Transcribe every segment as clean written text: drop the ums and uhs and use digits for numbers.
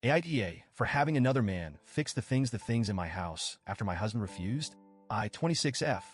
AITA for having another man fix the things in my house after my husband refused. I, 26F,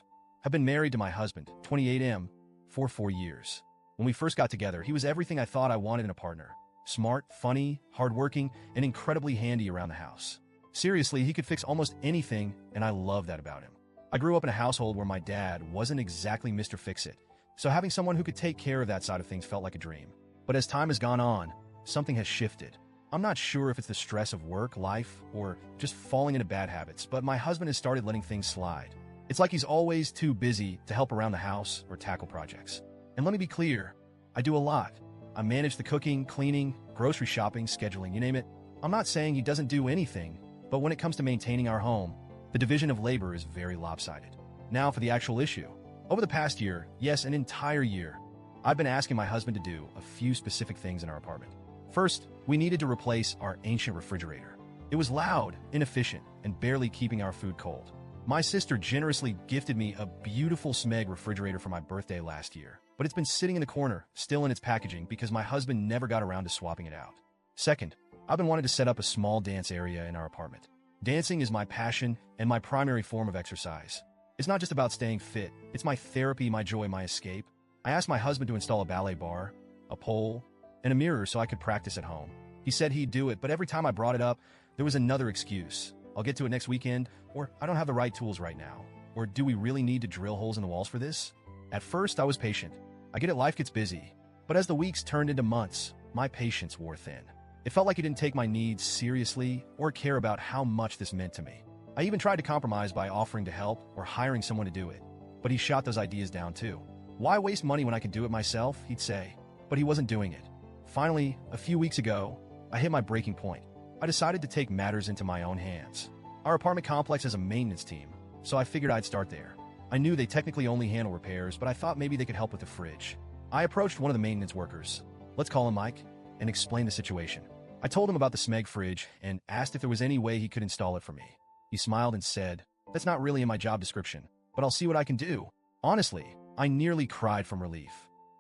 have been married to my husband, 28M, for 4 years. When we first got together, he was everything I thought I wanted in a partner. Smart, funny, hardworking, and incredibly handy around the house. Seriously, he could fix almost anything, and I love that about him. I grew up in a household where my dad wasn't exactly Mr. Fix-It, so having someone who could take care of that side of things felt like a dream. But as time has gone on, something has shifted. I'm not sure if it's the stress of work, life, or just falling into bad habits, but my husband has started letting things slide. It's like he's always too busy to help around the house or tackle projects. And let me be clear, I do a lot. I manage the cooking, cleaning, grocery shopping, scheduling, you name it. I'm not saying he doesn't do anything, but when it comes to maintaining our home, the division of labor is very lopsided. Now for the actual issue. Over the past year, yes, an entire year, I've been asking my husband to do a few specific things in our apartment. First, we needed to replace our ancient refrigerator. It was loud, inefficient, and barely keeping our food cold. My sister generously gifted me a beautiful Smeg refrigerator for my birthday last year, but it's been sitting in the corner, still in its packaging, because my husband never got around to swapping it out. Second, I've been wanting to set up a small dance area in our apartment. Dancing is my passion and my primary form of exercise. It's not just about staying fit, it's my therapy, my joy, my escape. I asked my husband to install a ballet bar, a pole, and a mirror so I could practice at home. He said he'd do it, but every time I brought it up, there was another excuse. I'll get to it next weekend, or I don't have the right tools right now, or do we really need to drill holes in the walls for this? At first, I was patient. I get it, life gets busy. But as the weeks turned into months, my patience wore thin. It felt like he didn't take my needs seriously or care about how much this meant to me. I even tried to compromise by offering to help or hiring someone to do it, but he shot those ideas down too. Why waste money when I can do it myself, he'd say, but he wasn't doing it. Finally, a few weeks ago, I hit my breaking point. I decided to take matters into my own hands. Our apartment complex has a maintenance team, so I figured I'd start there. I knew they technically only handle repairs, but I thought maybe they could help with the fridge. I approached one of the maintenance workers, let's call him Mike, and explained the situation. I told him about the Smeg fridge and asked if there was any way he could install it for me. He smiled and said, "That's not really in my job description, but I'll see what I can do." Honestly, I nearly cried from relief.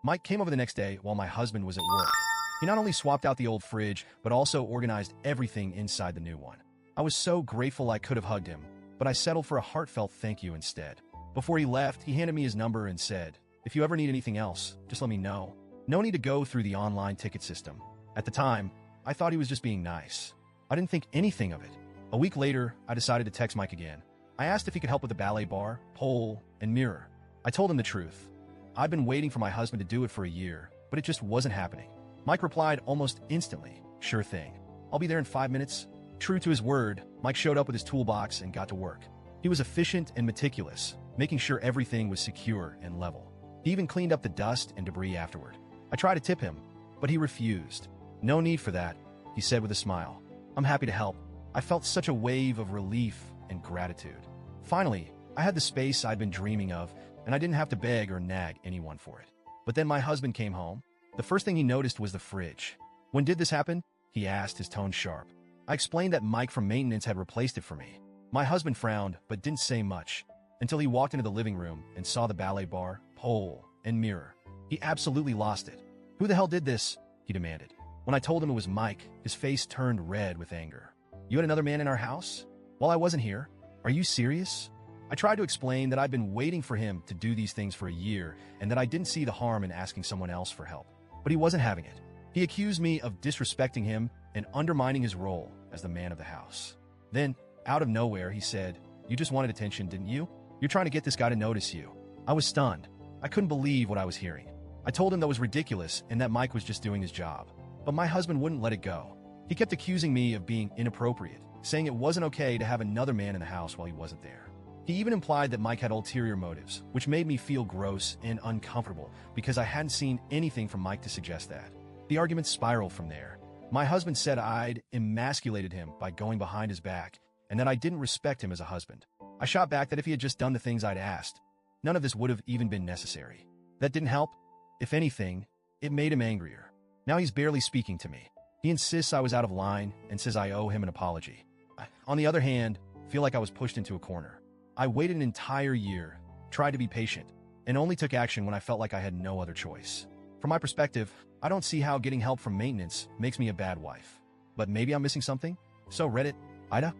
Mike came over the next day while my husband was at work. He not only swapped out the old fridge, but also organized everything inside the new one. I was so grateful I could have hugged him, but I settled for a heartfelt thank you instead. Before he left, he handed me his number and said, "If you ever need anything else, just let me know. No need to go through the online ticket system." At the time, I thought he was just being nice. I didn't think anything of it. A week later, I decided to text Mike again. I asked if he could help with the ballet bar, pole, and mirror. I told him the truth. I've been waiting for my husband to do it for a year, but it just wasn't happening. Mike replied almost instantly, "Sure thing. I'll be there in 5 minutes." True to his word, Mike showed up with his toolbox and got to work. He was efficient and meticulous, making sure everything was secure and level. He even cleaned up the dust and debris afterward. I tried to tip him, but he refused. "No need for that," he said with a smile. "I'm happy to help." I felt such a wave of relief and gratitude. Finally, I had the space I'd been dreaming of, and I didn't have to beg or nag anyone for it. But then my husband came home. The first thing he noticed was the fridge. "When did this happen?" he asked, his tone sharp. I explained that Mike from maintenance had replaced it for me. My husband frowned, but didn't say much, until he walked into the living room and saw the ballet bar, pole, and mirror. He absolutely lost it. "Who the hell did this?" he demanded. When I told him it was Mike, his face turned red with anger. "You had another man in our house? While I wasn't here? Are you serious?" I tried to explain that I'd been waiting for him to do these things for a year and that I didn't see the harm in asking someone else for help. But he wasn't having it. He accused me of disrespecting him and undermining his role as the man of the house. Then, out of nowhere, he said, "You just wanted attention, didn't you? You're trying to get this guy to notice you." I was stunned. I couldn't believe what I was hearing. I told him that was ridiculous and that Mike was just doing his job. But my husband wouldn't let it go. He kept accusing me of being inappropriate, saying it wasn't okay to have another man in the house while he wasn't there. He even implied that Mike had ulterior motives, which made me feel gross and uncomfortable because I hadn't seen anything from Mike to suggest that. The argument spiraled from there. My husband said I'd emasculated him by going behind his back and that I didn't respect him as a husband. I shot back that if he had just done the things I'd asked, none of this would have even been necessary. That didn't help. If anything, it made him angrier. Now he's barely speaking to me. He insists I was out of line and says I owe him an apology. I, on the other hand, feel like I was pushed into a corner. I waited an entire year, tried to be patient, and only took action when I felt like I had no other choice. From my perspective, I don't see how getting help from maintenance makes me a bad wife. But maybe I'm missing something? So Reddit, AITA?